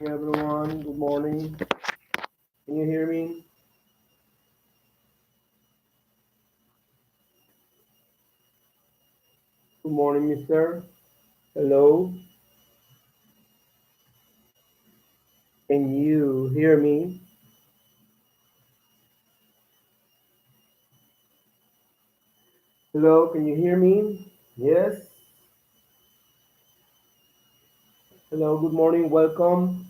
Everyone. Good morning. Can you hear me? Good morning, mister. Hello. Can you hear me? Hello, can you hear me? Yes. Hello, good morning. Welcome.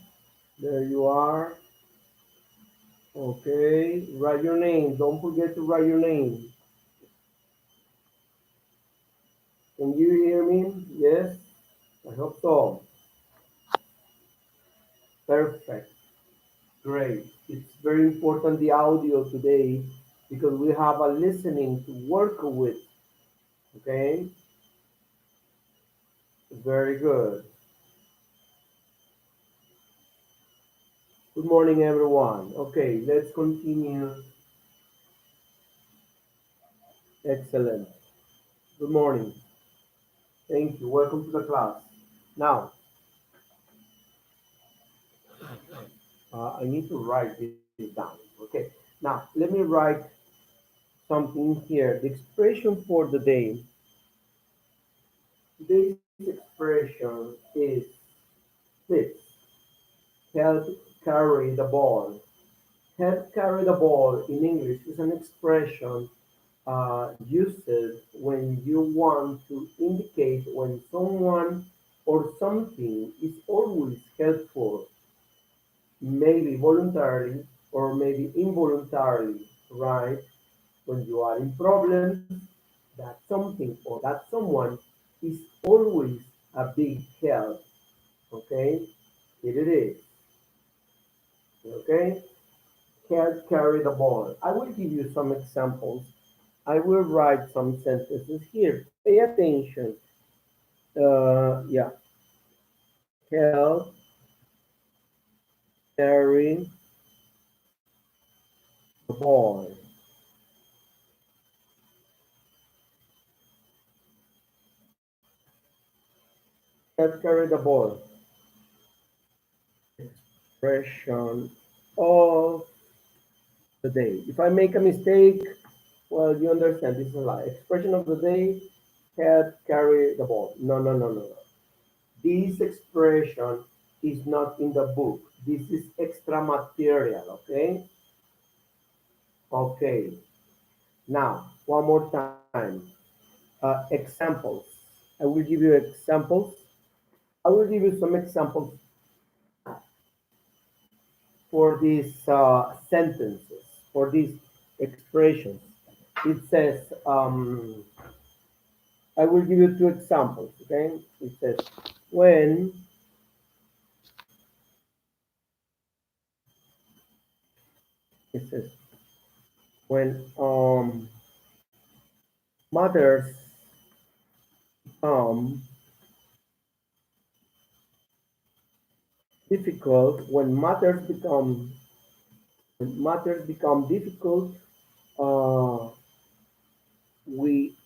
There you are. Okay. Write your name. Don't forget to write your name. Can you hear me? Yes. I hope so. Perfect. Great. It's very important the audio today because we have a listening to work with. Okay. Very good. Good morning, everyone. Okay, let's continue. Excellent. Good morning. Thank you. Welcome to the class. Now, I need to write this down. Okay. Now, let me write something here. The expression for the day. Today's expression is this. Help carry the ball. Help carry the ball in English is an expression used when you want to indicate when someone or something is always helpful, maybe voluntarily or maybe involuntarily, right? When you are in problems, that something or that someone is always a big help, okay? Here it is, okay? Help carry the ball. I will give you some examples. I will write some sentences here. Pay attention. Yeah, help carry the ball. Help carry the ball. Expression of the day. If I make a mistake, well, you understand this is a lie. Expression of the day, help carry the ball. No, no, no, no, no. This expression is not in the book. This is extra material, okay? Okay. Now, one more time. Examples. I will give you examples. I will give you some examples for these sentences, for these expressions. It says, I will give you two examples, okay? It says, when, it says, when matters become difficult, when matters become difficult, uh, we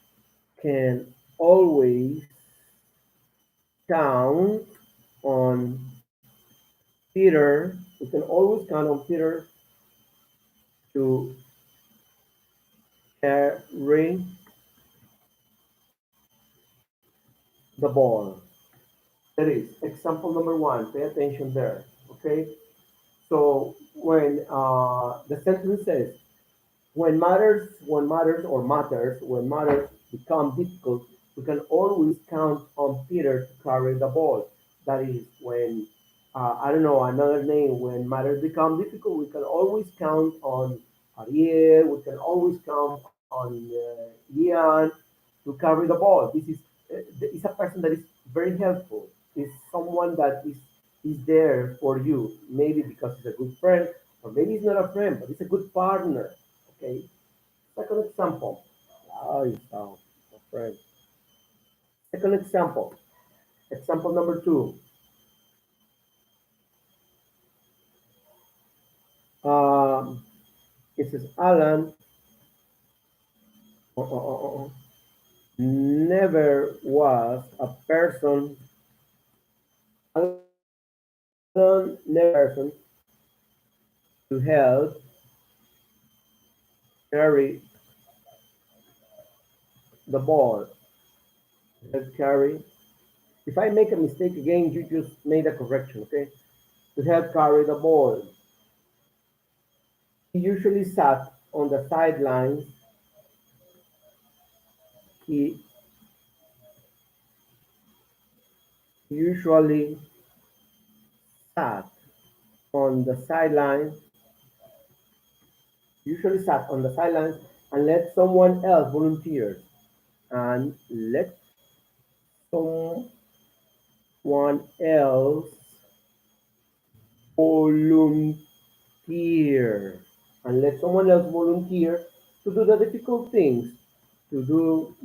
can always count on Peter. We can always count on Peter to carry the ball. That is example number one. Pay attention there. Okay. So when the sentence says, when matters become difficult, we can always count on Peter to carry the ball. That is when I don't know another name. When matters become difficult, we can always count on Ariel. We can always count on Ian to carry the ball. Is a person that is very helpful. Is someone that is there for you. Maybe because he's a good friend, or maybe he's not a friend, but he's a good partner. Okay. Second example. Oh, you sound a friend. Second example. Example number two. Um, it says Alan never was a person. Alan Alan Neverson to help carry the ball. Help carry. If I make a mistake again, you just made a correction, okay? To help carry the ball. He usually sat on the sidelines. He usually sat on the sidelines, and let someone else volunteer. And let someone else volunteer. And let someone else volunteer to do the difficult things, to to do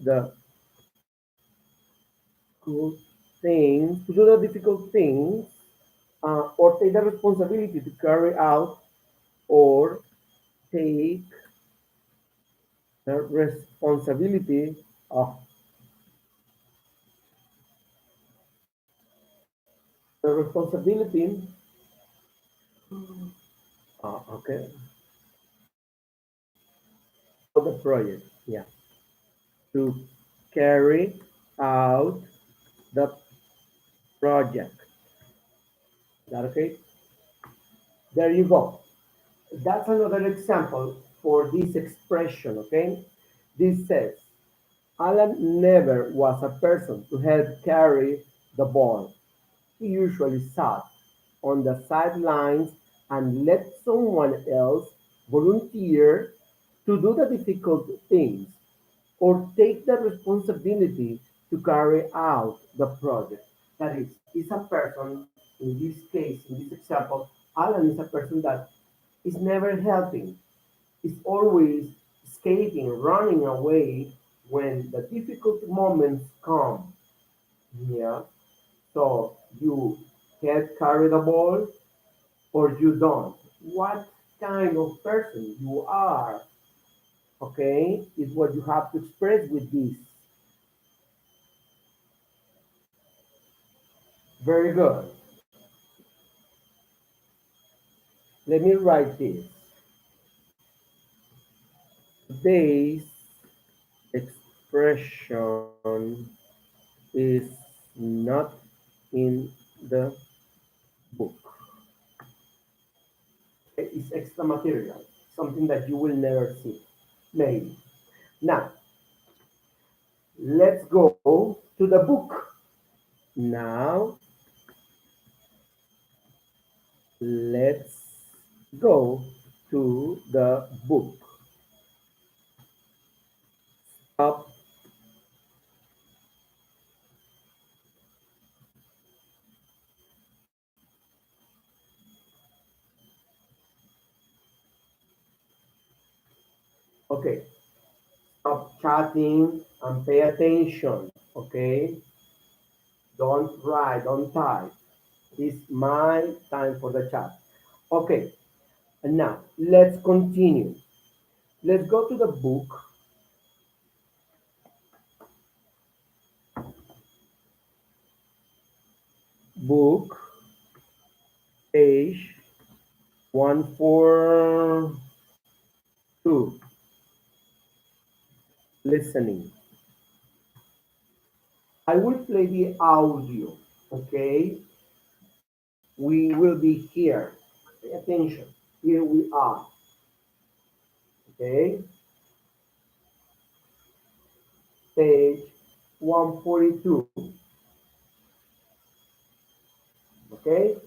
the difficult things, or take the responsibility to carry out, or take the responsibility of the responsibility. Okay, for the project. Yeah, to carry out the project. Is that okay? There you go. That's another example for this expression. Okay, this says Alan never was a person to help carry the ball. He usually sat on the sidelines and let someone else volunteer to do the difficult things or take the responsibility to carry out the project. That is a person, in this case, in this example, Alan is a person that is never helping, is always escaping, running away when the difficult moments come. Yeah. So you can carry the ball or you don't. What kind of person you are, okay, is what you have to express with this. Very good. Let me write this. Today's expression is not in the book. It's extra material, something that you will never see, maybe. Now, let's go to the book. Now, let's go to the book. Up. Okay. Stop chatting and pay attention. Okay. Don't write, don't type. It's my time for the chat. Okay. And now let's continue. Let's go to the book. Book, page 142. Listening. I will play the audio. Okay. We will be here. Pay attention. Here we are. Okay. Page 142. Okay.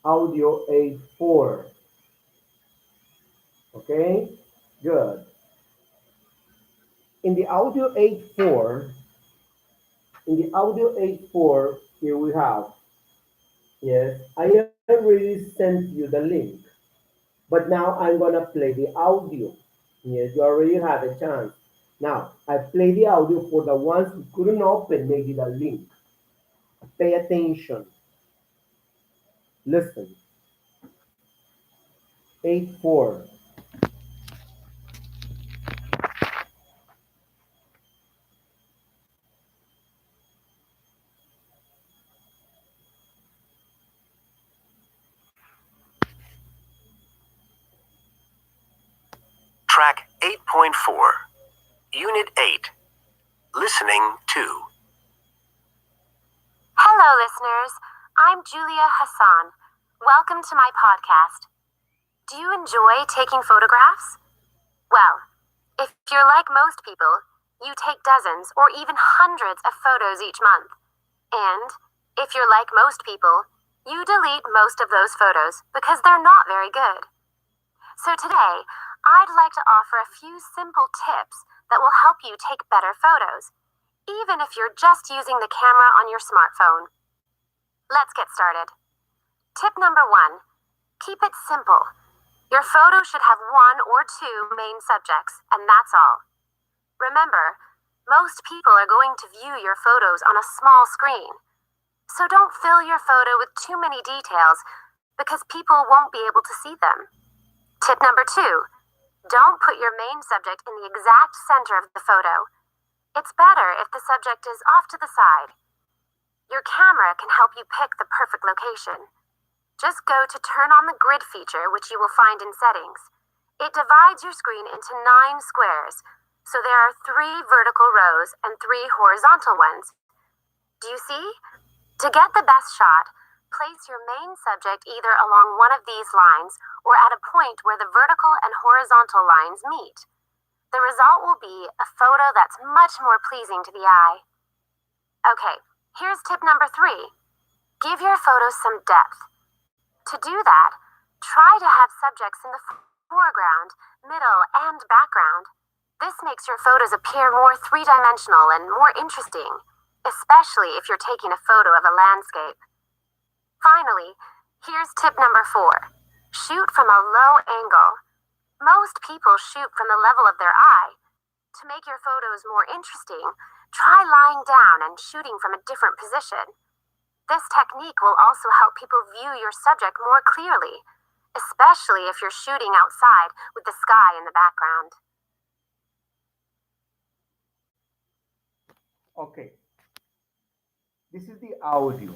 Audio 84. Okay. Good. In the audio 84, here we have, yes, I already sent you the link, but now I'm gonna play the audio. Yes, you already had a chance. Now, I play the audio for the ones who couldn't open maybe the link. Pay attention. Listen. 84. Track 8.4, Unit 8, Listening to. Hello, listeners. I'm Julia Hassan. Welcome to my podcast. Do you enjoy taking photographs? Well, if you're like most people, you take dozens or even hundreds of photos each month. And if you're like most people, you delete most of those photos because they're not very good. So today, I'd like to offer a few simple tips that will help you take better photos, even if you're just using the camera on your smartphone. Let's get started. Tip number 1, keep it simple. Your photo should have 1 or 2 main subjects, and that's all. Remember, most people are going to view your photos on a small screen. So don't fill your photo with too many details because people won't be able to see them. Tip number 2, don't put your main subject in the exact center of the photo. It's better if the subject is off to the side. Your camera can help you pick the perfect location. Just go to turn on the grid feature, which you will find in settings. It divides your screen into 9 squares, so there are 3 vertical rows and 3 horizontal ones. Do you see? To get the best shot, place your main subject either along one of these lines or at a point where the vertical and horizontal lines meet. The result will be a photo that's much more pleasing to the eye. Okay, here's tip number 3. Give your photos some depth. To do that, try to have subjects in the foreground, middle, and background. This makes your photos appear more three-dimensional and more interesting, especially if you're taking a photo of a landscape. Finally, here's tip number 4. Shoot from a low angle. Most people shoot from the level of their eye. To make your photos more interesting, try lying down and shooting from a different position. This technique will also help people view your subject more clearly, especially if you're shooting outside with the sky in the background. Okay, this is the audio.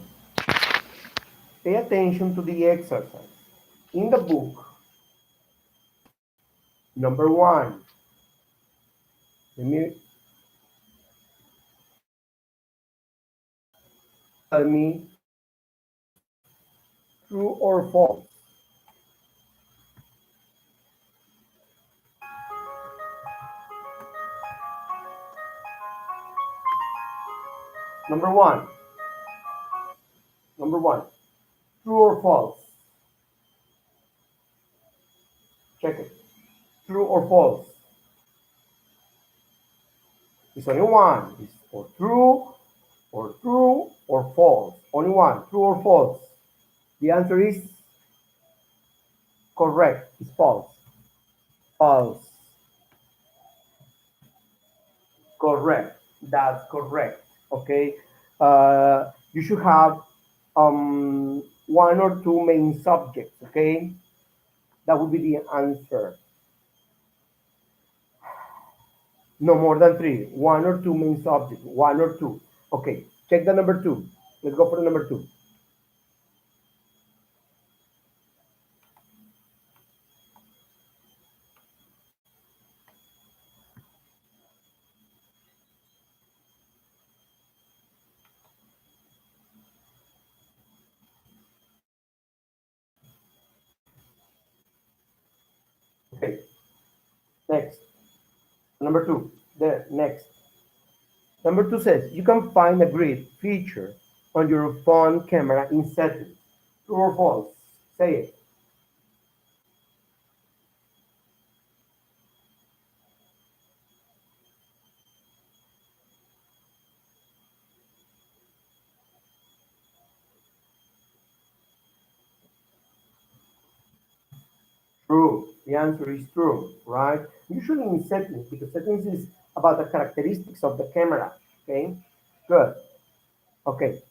Pay attention to the exercise. In the book, number 1, let me tell me true or false. Number one, true or false? Check it. True or false? It's only one. It's for true or false. Only one. True or false? The answer is correct. It's false. False. Correct. That's correct. Okay. You should have 1 or 2 main subjects. Okay. That would be the answer. No more than 3. 1 or 2 main subjects. 1 or 2. Okay. Check the number 2. Let's go for the number 2. Okay. Next. Number 2. There. Next. Number 2 says you can find a grid feature on your phone camera in settings. True or false? Say it. True. The answer is true, right? Usually in settings, because settings is about the characteristics of the camera. Okay. Good. Okay.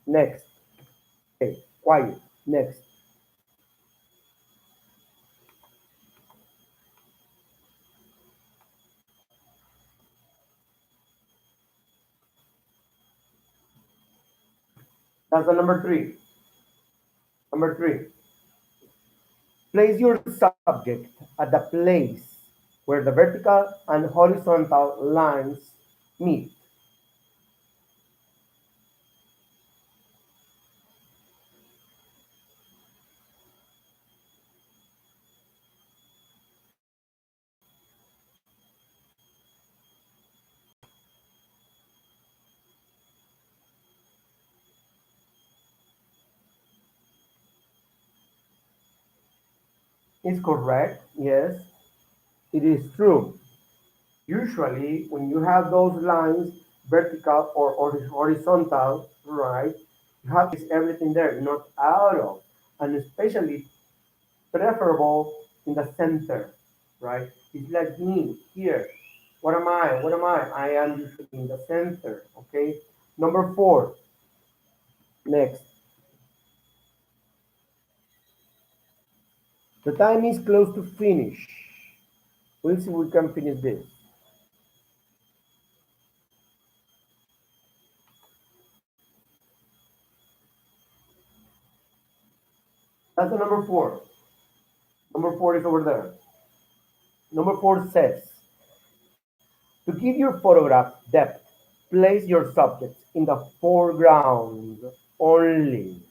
Next. Okay. Quiet. Next. That's the number 3. Number 3. Place your subject at the place where the vertical and horizontal lines meet. Is correct? Yes, it is true. Usually, when you have those lines, vertical or horizontal, right, you have to place everything there, not out of, and especially preferable in the center, right? It's like me here. What am I? What am I? I am usually in the center, okay? Number four, next. The time is close to finish. We'll see if we can finish this. That's the number four. Number four is over there. Number four says, to give your photograph depth, place your subjects in the foreground only.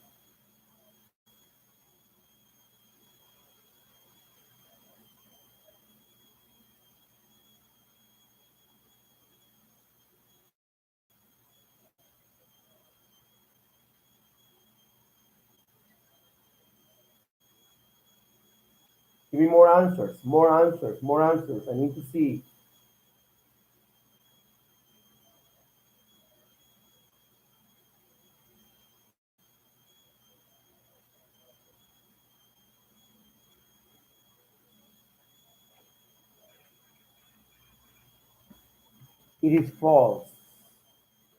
Give me more answers, more answers, more answers. I need to see. It is false.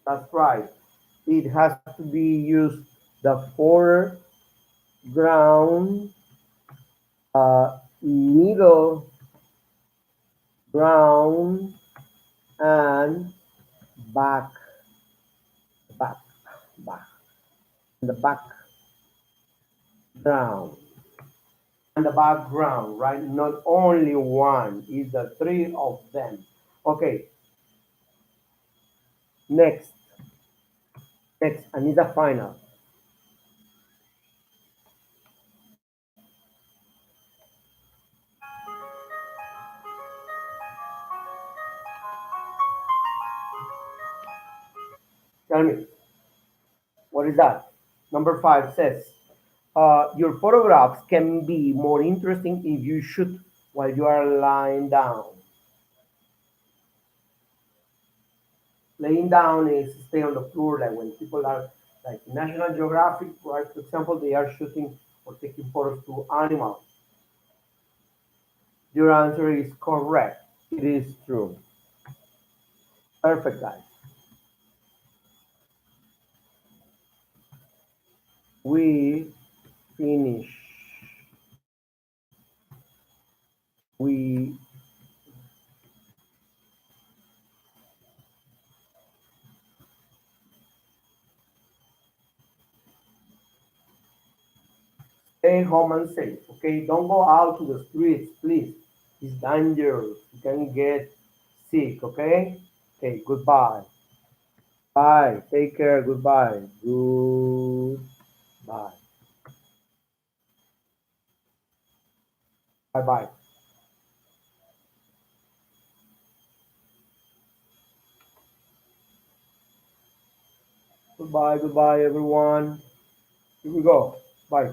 That's right. It has to be used the foreground, middle ground, and back, back, back, the background. And the background, right? Not only one, is the three of them. Okay, next, next, and is the final. Tell me, what is that? Number five says, your photographs can be more interesting if you shoot while you are lying down. Laying down is stay on the floor, like when people are like National Geographic, right? For example, they are shooting or taking photos to animals. Your answer is correct. It is true. Perfect, guys. We finish. We stay home and safe. Okay, don't go out to the streets, please. It's dangerous. You can get sick. Okay. Okay. Goodbye. Bye. Take care. Goodbye. Goodbye. Bye. Bye. Goodbye. Goodbye, everyone. Here we go. Bye.